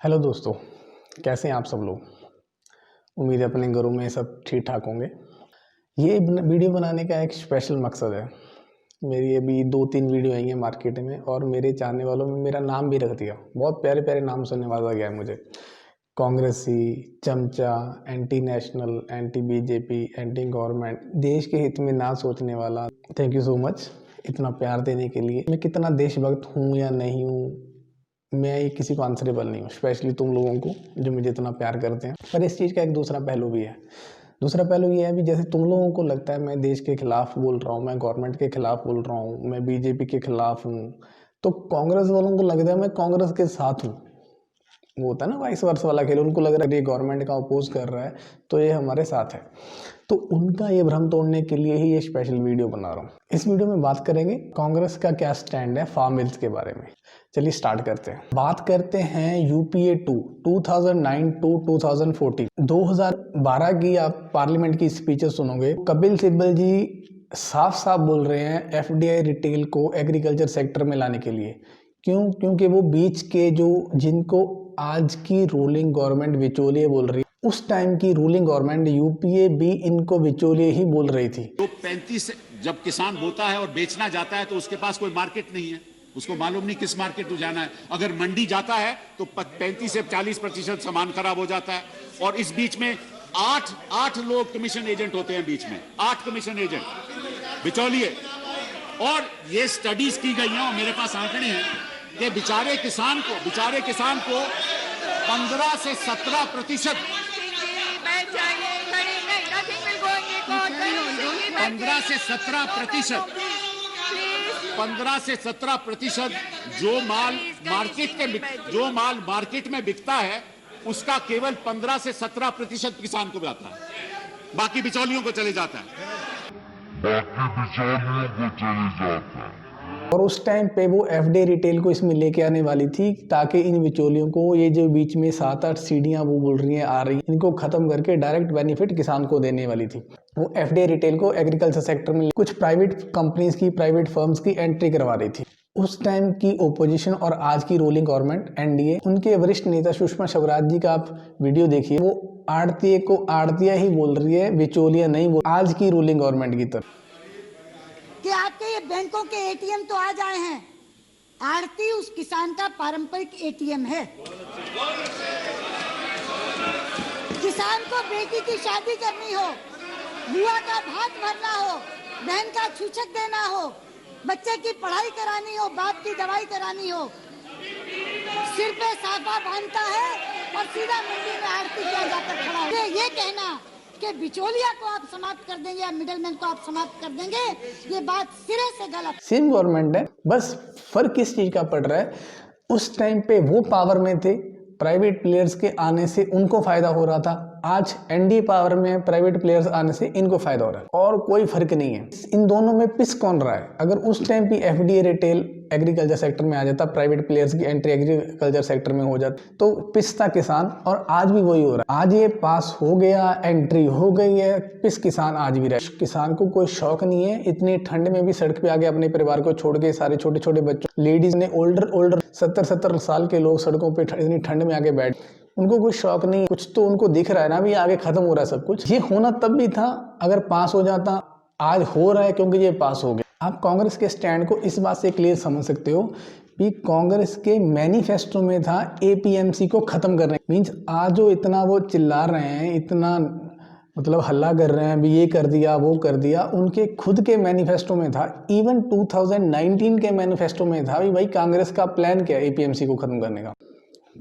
Hello दोस्तों, कैसे हैं आप सब लोग। उम्मीद है अपने घरों में सब ठीक ठाक होंगे। ये वीडियो बनाने का एक स्पेशल मकसद है। मेरी अभी 2-3 वीडियो आई हैं मार्केट में और मेरे चाहने वालों में मेरा नाम भी रख दिया। बहुत प्यारे प्यारे नाम सुनने वाला गया है मुझे। कांग्रेसी, चमचा, anti national, anti BJP, anti government, देश के हित में ना सोचने वाला। थैंक यू सो मच इतना प्यार देने के लिए। मैं कितना देशभक्त हूँ या नहीं हूँ, मैं ये किसी को आंसरेबल नहीं हूँ, स्पेशली तुम लोगों को जो मुझे इतना प्यार करते हैं। पर इस चीज़ का एक दूसरा पहलू भी है। दूसरा पहलू ये है भी, जैसे तुम लोगों को लगता है मैं देश के खिलाफ बोल रहा हूँ, मैं गवर्नमेंट के खिलाफ बोल रहा हूँ, मैं बीजेपी के खिलाफ हूँ, तो कांग्रेस वालों को लगता है मैं कांग्रेस के साथ हूँ। वो होता है ना वाइस वर्स वाला खेल। उनको लग रहा है ये गवर्नमेंट का अपोज कर रहा है तो ये हमारे साथ है। तो उनका ये भ्रम तोड़ने के लिए ही ये स्पेशल वीडियो बना रहा हूँ। इस वीडियो में बात करेंगे कांग्रेस का क्या स्टैंड है फार्म बिल्स के बारे में। चलिए स्टार्ट करते हैं। बात करते हैं यूपीए 2009 टू 2014। 2012 की आप पार्लियामेंट की स्पीचेस सुनोगे, कपिल सिब्बल जी साफ साफ बोल रहे हैं एफडीआई रिटेल को एग्रीकल्चर सेक्टर में लाने के लिए। क्यों? क्योंकि वो बीच के जो जिनको आज की रूलिंग गवर्नमेंट बिचौलिए बोल रही, उस टाइम की रूलिंग गवर्नमेंट यूपीए भी इनको बिचौलिए ही बोल रही थी। तो 35 जब किसान बोता है और बेचना जाता है तो उसके पास कोई मार्केट नहीं है, उसको मालूम नहीं किस मार्केट में जाना है। अगर मंडी जाता है तो 35 से 40% सामान खराब हो जाता है। और इस बीच में आठ लोग कमीशन एजेंट होते हैं, बीच में 8 कमीशन एजेंट बिचौलिए। और ये स्टडीज की गई हैं और मेरे पास आंकड़े हैं कि बेचारे किसान को 15 से 17% 15 से 17% जो माल मार्केट में बिकता है उसका केवल 15 से 17% किसान को जाता है, बाकी बिचौलियों को चले जाता है। और उस टाइम पे वो एफडीआई रिटेल को इसमें लेके आने वाली थी ताकि इन बिचौलियों को, ये जो बीच में 7-8 सीढ़ियां वो बोल रही हैं आ रही, इनको खत्म करके डायरेक्ट बेनिफिट किसान को देने वाली थी। वो एफडीआई रिटेल को एग्रीकल्चर सेक्टर में कुछ प्राइवेट कंपनीज की, प्राइवेट फर्म्स की एंट्री करवा रही थी। उस टाइम की ओपोजिशन और आज की रूलिंग गवर्नमेंट एनडीए, उनके वरिष्ठ नेता सुषमा स्वराज जी का आप वीडियो देखिए, वो आड़तिए को आड़तिया ही बोल रही है, बिचौलिया नहीं बोल, आज की रूलिंग गवर्नमेंट की तरफ। कि आपके ये बैंकों के एटीएम तो आज आए हैं, आड़ती उस किसान का पारंपरिक एटीएम है। किसान को बेटी की शादी करनी हो, बुआ का भात भरना हो, बहन का छूछक देना हो, बच्चे की पढ़ाई करानी हो, बाप की दवाई करानी हो, सिर पे साफा बांधता है और सीधा मंडी में आड़ती किया जाकर खड़ा है। ये कहना कि बिचौलिया को आप समाप्त कर देंगे या मिडलमैन को आप समाप्त कर देंगे, ये बात सिरे से गलत। सेम गवर्नमेंट है, बस फर्क किस चीज का पड़ रहा है। उस टाइम पे वो पावर में थे, प्राइवेट प्लेयर्स के आने से उनको फायदा हो रहा था। आज एनडीए पावर में, प्राइवेट प्लेयर्स आने से इनको फायदा हो रहा है और कोई फर्क नहीं है। इन दोनों में पिस कौन रहा है? अगर उस टाइम पे एफडीआई रिटेल एग्रीकल्चर सेक्टर में आ जाता, प्राइवेट प्लेयर्स की एंट्री एग्रीकल्चर सेक्टर में हो जाती, तो पिसता किसान। और आज भी वही हो रहा है। आज ये पास हो गया, एंट्री हो गई है, पिस किसान आज भी रहे। किसान को कोई शौक नहीं है, इतनी ठंड में भी सड़क पे आके अपने परिवार को छोड़ के, सारे छोटे छोटे बच्चों, लेडीज ने, ओल्डर 70 साल के लोग सड़कों पे इतनी ठंड में आके बैठ, उनको कोई शौक नहीं। कुछ तो उनको दिख रहा है ना भी आगे खत्म हो रहा है सब कुछ। ये होना तब भी था अगर पास हो जाता, आज हो रहा है क्योंकि ये पास हो गया। आप कांग्रेस के स्टैंड को इस बात से क्लियर समझ सकते हो कि कांग्रेस के मैनिफेस्टो में था एपीएमसी को खत्म करने। मीन्स आज जो इतना वो चिल्ला रहे हैं, इतना मतलब हल्ला कर रहे हैं भी ये कर दिया वो कर दिया, उनके खुद के मैनिफेस्टो में था। इवन 2019 के मैनिफेस्टो में था भी भाई कांग्रेस का प्लान क्या है एपीएमसी को खत्म करने का।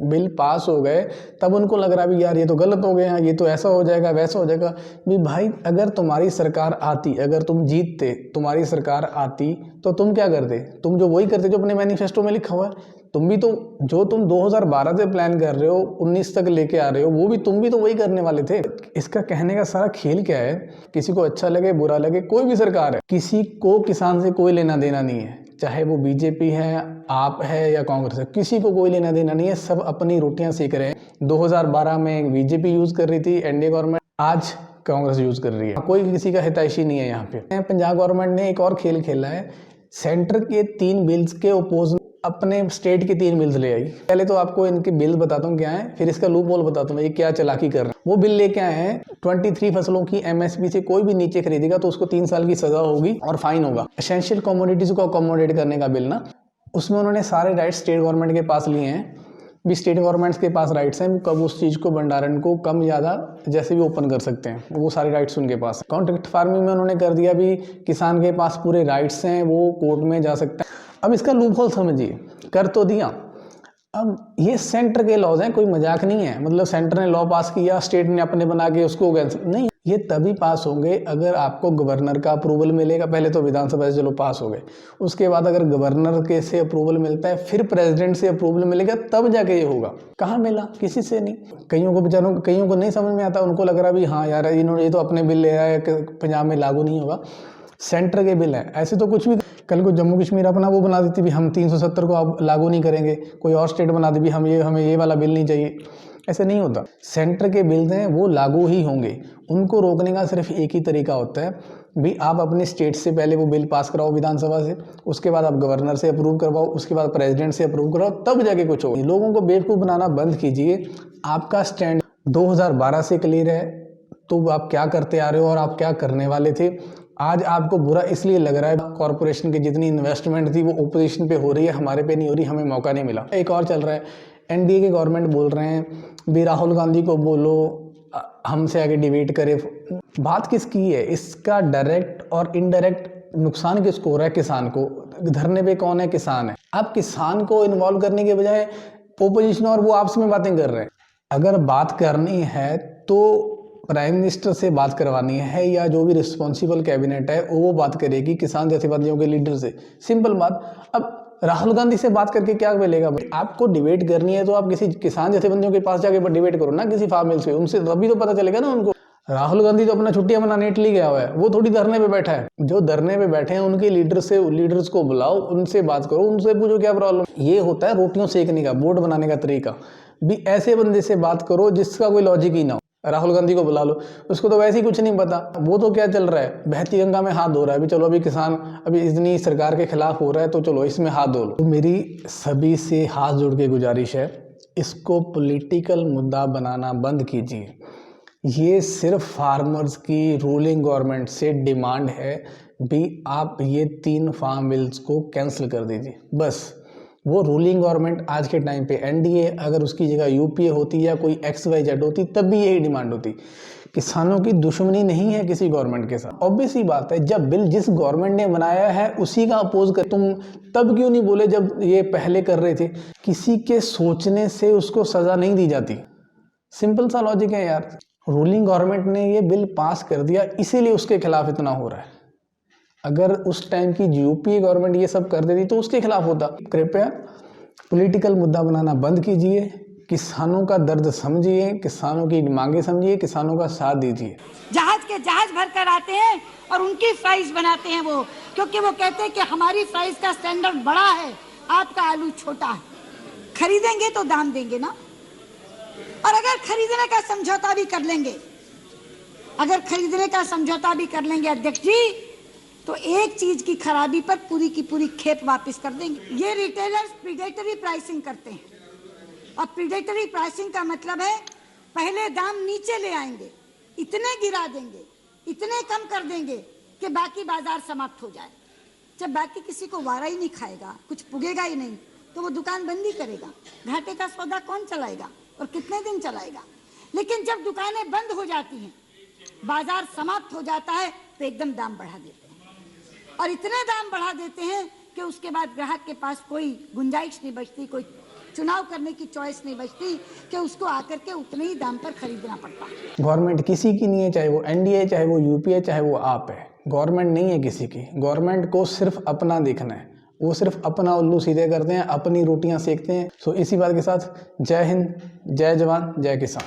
बिल पास हो गए तब उनको लग रहा भी यार ये तो गलत हो गया, ये तो ऐसा हो जाएगा वैसा हो जाएगा। भी भाई अगर तुम्हारी सरकार आती, अगर तुम जीतते, तुम्हारी सरकार आती तो तुम क्या करते? तुम जो वही करते जो अपने मैनिफेस्टो में लिखा हुआ है। तुम भी तो, जो तुम 2012 से प्लान कर रहे हो, 19 तक लेके आ रहे हो, वो भी तुम भी तो वही करने वाले थे। इसका कहने का सारा खेल क्या है? किसी को अच्छा लगे बुरा लगे, कोई भी सरकार है, किसी को किसान से कोई लेना देना नहीं है। चाहे वो बीजेपी है, आप है या कांग्रेस है, किसी को कोई लेना देना नहीं है। सब अपनी रोटियां सेक रहे हैं। 2012 में बीजेपी यूज कर रही थी एनडीए गवर्नमेंट, आज कांग्रेस यूज कर रही है। कोई किसी का हितैषी नहीं है यहाँ पे। पंजाब गवर्नमेंट ने एक और खेल खेला है, सेंटर के 3 बिल्स के अपने स्टेट की 3 बिल्स ले आई। पहले तो आपको इनके बिल बताता हूँ क्या है, फिर इसका लूप होल बताता हूँ ये क्या चालाकी कर रहे हैं। वो बिल लेके आए हैं 23 फसलों की MSP से कोई भी नीचे खरीदेगा तो उसको 3 साल की सजा होगी और फाइन होगा। एसेंशियल कमोडिटीज को अकोमोडेट करने का बिल ना, उसमें उन्होंने सारे राइट्स स्टेट गवर्नमेंट के पास लिए हैं। भी स्टेट गवर्नमेंट्स के पास राइट्स हैं, वो कब उस चीज़ को भंडारण को कम ज़्यादा जैसे भी ओपन कर सकते हैं, वो सारे राइट्स उनके पास। कॉन्ट्रैक्ट फार्मिंग में उन्होंने कर दिया भी किसान के पास पूरे राइट्स हैं, वो कोर्ट में जा सकते हैं। अब इसका लूप होल समझिए, कर तो दिया। अब ये सेंटर के लॉज हैं, कोई मजाक नहीं है। मतलब सेंटर ने लॉ पास किया, स्टेट ने अपने बना के उसको कैंसिल नहीं। ये तभी पास होंगे अगर आपको गवर्नर का अप्रूवल मिलेगा। पहले तो विधानसभा से चलो पास हो गए, उसके बाद अगर गवर्नर के से अप्रूवल मिलता है, फिर प्रेसिडेंट से अप्रूवल मिलेगा, तब जाके ये होगा। कहाँ मिला? किसी से नहीं। कईयों को बेचारों कईयों को नहीं समझ में आता, उनको लग रहा भी हाँ यार इन्होंने ये तो अपने बिल ले आया है, पंजाब में लागू नहीं होगा। सेंटर के बिल हैं, ऐसे तो कुछ भी। कल को जम्मू कश्मीर अपना वो बना देती भी हम 370 को अब लागू नहीं करेंगे, कोई और स्टेट बना दे भी हमें ये वाला बिल नहीं चाहिए। ऐसे नहीं होता। सेंटर के बिल हैं वो लागू ही होंगे। उनको रोकने का सिर्फ एक ही तरीका होता है भी आप अपने स्टेट से पहले वो बिल पास कराओ विधानसभा से, उसके बाद आप गवर्नर से अप्रूव करवाओ, उसके बाद प्रेसिडेंट से अप्रूव कराओ, तब जाके कुछ होगा। लोगों को बेवकूफ़ बनाना बंद कीजिए। आपका स्टैंड 2012 से क्लियर है, तो आप क्या करते आ रहे हो और आप क्या करने वाले थे। आज आपको बुरा इसलिए लग रहा है कॉरपोरेशन की जितनी इन्वेस्टमेंट थी वो ओपोजिशन पे हो रही है, हमारे पे नहीं हो रही, हमें मौका नहीं मिला। एक और चल रहा है, NDA के गवर्नमेंट बोल रहे हैं भी राहुल गांधी को बोलो हमसे आगे डिबेट करे। बात किसकी है? इसका डायरेक्ट और इनडायरेक्ट नुकसान किसको हो रहा है? किसान को। धरने पे कौन है? किसान है। आप किसान को इन्वॉल्व करने के बजाय ओपोजिशन और वो आपस में बातें कर रहे हैं। अगर बात करनी है तो प्राइम मिनिस्टर से बात करवानी है या जो भी रिस्पॉन्सिबल कैबिनेट है वो बात करेगी किसान जथेबंदियों के लीडर से। सिंपल बात। अब राहुल गांधी से बात करके क्या मिलेगा भाई? आपको डिबेट करनी है तो आप किसी किसान जथेबंदियों के पास जाके डिबेट करो ना, किसी फार्म मिल्स पे। उनसे तभी तो पता चलेगा ना उनको। राहुल गांधी तो अपना छुट्टियां मनाने इटली गया हुआ है, वो थोड़ी धरने पे बैठा है। जो धरने पे बैठे हैं उनके लीडर्स को बुलाओ, उनसे बात करो, उनसे पूछो क्या प्रॉब्लम। ये होता है रोटियों सेकने का, बोर्ड बनाने का तरीका भी। ऐसे बंदे से बात करो जिसका कोई लॉजिक ही ना हो। राहुल गांधी को बुला लो, उसको तो वैसे ही कुछ नहीं पता। वो तो क्या चल रहा है, बहती गंगा में हाथ धो रहा है। अभी चलो अभी किसान अभी इतनी सरकार के खिलाफ हो रहा है तो चलो इसमें हाथ धो लो। तो मेरी सभी से हाथ जोड़ के गुजारिश है, इसको पॉलिटिकल मुद्दा बनाना बंद कीजिए। ये सिर्फ फार्मर्स की रूलिंग गवर्नमेंट से डिमांड है भी आप ये 3 फार्म बिल्स को कैंसिल कर दीजिए बस। वो रूलिंग गवर्नमेंट आज के टाइम पे NDA, अगर उसकी जगह UPA होती या कोई XYZ होती तब भी यही डिमांड होती। किसानों की दुश्मनी नहीं है किसी गवर्नमेंट के साथ। ऑब्वियस ही बात है, जब बिल जिस गवर्नमेंट ने बनाया है उसी का अपोज कर। तुम तब क्यों नहीं बोले जब ये पहले कर रहे थे? किसी के सोचने से उसको सजा नहीं दी जाती। सिंपल सा लॉजिक है यार। रूलिंग गवर्नमेंट ने ये बिल पास कर दिया इसीलिए उसके खिलाफ इतना हो रहा है। अगर उस टाइम की UPA गवर्नमेंट ये सब कर देती तो उसके खिलाफ होता। कृपया पॉलिटिकल मुद्दा बनाना बंद कीजिए, किसानों का दर्द समझिए, किसानों की मांगे समझिए, किसानों का साथ दीजिए। जहाज के जहाज भर कर आते हैं और उनकी प्राइस बनाते हैं वो, क्योंकि वो कहते हैं कि हमारी प्राइस का स्टैंडर्ड बड़ा है, आपका आलू छोटा है। खरीदेंगे तो दाम देंगे ना, और अगर खरीदने का समझौता भी कर लेंगे, अध्यक्ष जी, तो एक चीज की खराबी पर पूरी की पूरी खेप वापस कर देंगे। ये रिटेलर्स प्रीडेटरी प्राइसिंग करते हैं, और प्रीडेटरी प्राइसिंग का मतलब है पहले दाम नीचे ले आएंगे, इतने गिरा देंगे, इतने कम कर देंगे कि बाकी बाजार समाप्त हो जाए। जब बाकी किसी को वारा ही नहीं खाएगा, कुछ पुगेगा ही नहीं, तो वो दुकान बंद ही करेगा। घाटे का सौदा कौन चलाएगा और कितने दिन चलाएगा? लेकिन जब दुकानें बंद हो जाती हैं, बाजार समाप्त हो जाता है, तो एकदम दाम बढ़ा देते हैं, और इतने दाम बढ़ा देते हैं कि उसके बाद ग्राहक के पास कोई गुंजाइश नहीं बचती, कोई चुनाव करने की चॉइस नहीं बचती कि उसको आकर के उतने ही दाम पर खरीदना पड़ता है। गवर्नमेंट किसी की नहीं है, चाहे वो NDA, चाहे वो UPA, चाहे वो आप है। गवर्नमेंट नहीं है किसी की। गवर्नमेंट को सिर्फ अपना देखना है, वो सिर्फ अपना उल्लू सीधे करते हैं, अपनी रोटियां सेकते हैं। सो इसी बात के साथ जय हिंद, जय जवान, जय किसान।